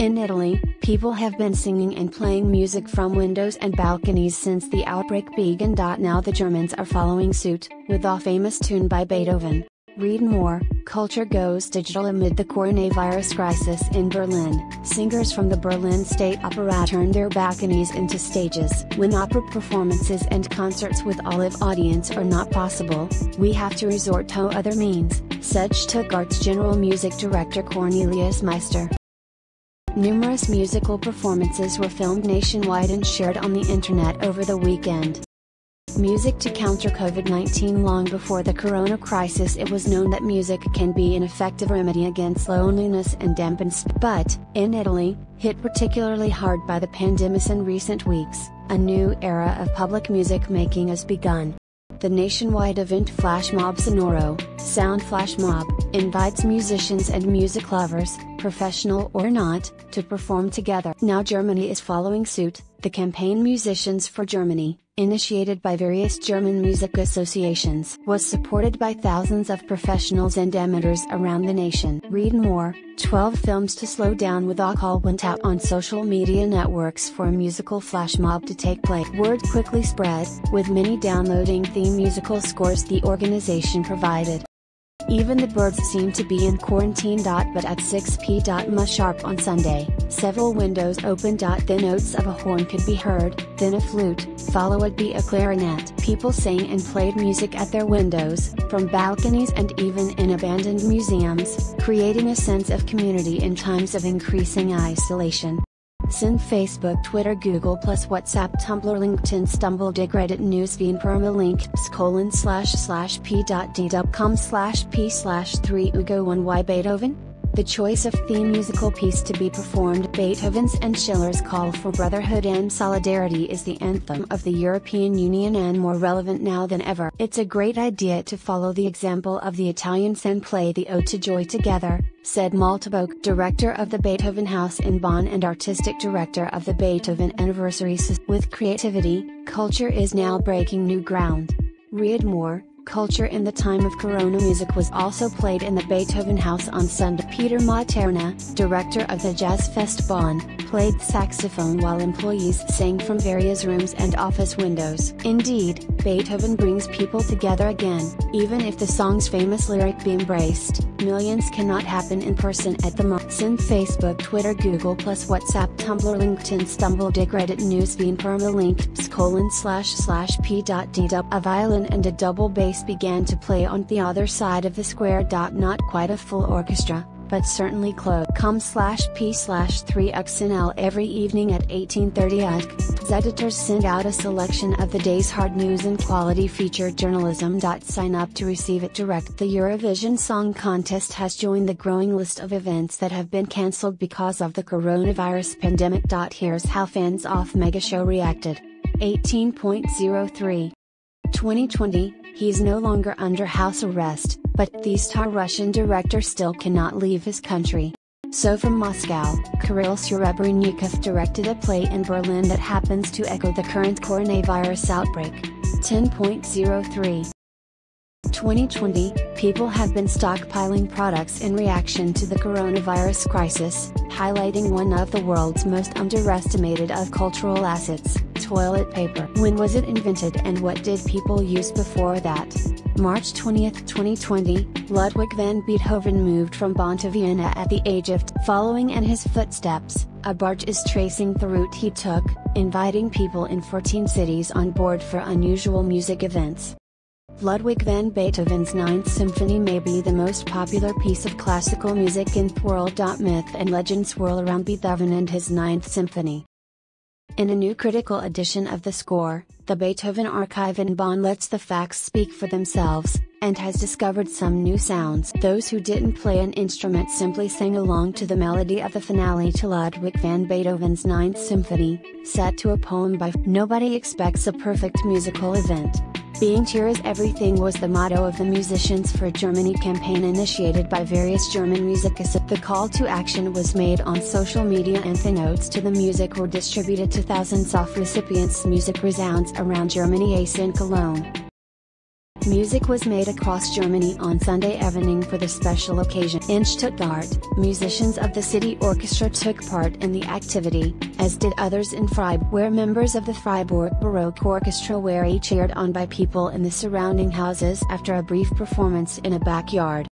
In Italy, people have been singing and playing music from windows and balconies since the outbreak began. Now the Germans are following suit, with a famous tune by Beethoven. Read more. Culture goes digital amid the coronavirus crisis in Berlin. Singers from the Berlin State Opera turned their balconies into stages. When opera performances and concerts with a live audience are not possible, we have to resort to other means, said Stuttgart's General Music Director Cornelius Meister. Numerous musical performances were filmed nationwide and shared on the internet over the weekend. Music to counter COVID-19. Long before the corona crisis, it was known that music can be an effective remedy against loneliness and dampen but, in Italy, hit particularly hard by the pandemic in recent weeks, a new era of public music making has begun. The nationwide event Flash Mob Sonoro, Sound Flash Mob, invites musicians and music lovers, professional or not, to perform together. Now Germany is following suit. The campaign Musicians for Germany, initiated by various German music associations, was supported by thousands of professionals and amateurs around the nation. Read more. 12 films to slow down. With a call went out on social media networks for a musical flash mob to take place. Word quickly spread, with many downloading the musical scores the organization provided. Even the birds seem to be in quarantine. But at 6 p.m. sharp on Sunday, several windows opened. The notes of a horn could be heard, then a flute, followed by a clarinet. People sang and played music at their windows, from balconies and even in abandoned museums, creating a sense of community in times of increasing isolation. Sin Facebook, Twitter, Google+, WhatsApp, Tumblr, LinkedIn, StumbleDig, Reddit, Newsfeed, Permalink, p.d.com/p/3ugo1y Beethoven? The choice of the musical piece to be performed, Beethoven's and Schiller's Call for Brotherhood and Solidarity, is the anthem of the European Union and more relevant now than ever. It's a great idea to follow the example of the Italians and play the Ode to Joy together, said Malte Bock, director of the Beethoven House in Bonn and artistic director of the Beethoven Anniversary Society. With creativity, culture is now breaking new ground. Read more. Culture in the time of Corona. Music was also played in the Beethoven House on Sunday. Peter Materna, director of the Jazz Fest Bonn, played saxophone while employees sang from various rooms and office windows. Indeed, Beethoven brings people together again, even if the song's famous lyric be embraced. Millions cannot happen in person at the moment. Sin Facebook, Twitter, Google+, WhatsApp, Tumblr, LinkedIn, StumbleDig, Reddit, Newsfeed, Permalink, p.d. A violin and a double bass began to play on the other side of the square. Not quite a full orchestra, but certainly close. com/p/3xnl every evening at 18:30 UTC. Editors send out a selection of the day's hard news and quality featured journalism. Sign up to receive it direct. The Eurovision Song Contest has joined the growing list of events that have been cancelled because of the coronavirus pandemic. Here's how fans of Mega Show reacted. 18.03 2020, he's no longer under house arrest, but the star Russian director still cannot leave his country. So from Moscow, Kirill Serebrennikov directed a play in Berlin that happens to echo the current coronavirus outbreak. 10.03 2020, people have been stockpiling products in reaction to the coronavirus crisis, highlighting one of the world's most underestimated of cultural assets, toilet paper. When was it invented and what did people use before that? March 20, 2020, Ludwig van Beethoven moved from Bonn to Vienna at the age of 10. Following in his footsteps, a barge is tracing the route he took, inviting people in 14 cities on board for unusual music events. Ludwig van Beethoven's Ninth Symphony may be the most popular piece of classical music in the world. Myth and legend swirl around Beethoven and his Ninth Symphony. In a new critical edition of the score, the Beethoven Archive in Bonn lets the facts speak for themselves, and has discovered some new sounds. Those who didn't play an instrument simply sang along to the melody of the finale to Ludwig van Beethoven's Ninth Symphony, set to a poem by Nobody expects a perfect musical event. Being Cheer is Everything was the motto of the Musicians for Germany campaign initiated by various German music associations. The call to action was made on social media and the notes to the music were distributed to thousands of recipients. Music resounds around Germany as in Cologne. Music was made across Germany on Sunday evening for the special occasion. In Stuttgart, musicians of the city orchestra took part in the activity, as did others in Freiburg, where members of the Freiburg Baroque Orchestra were cheered on by people in the surrounding houses after a brief performance in a backyard.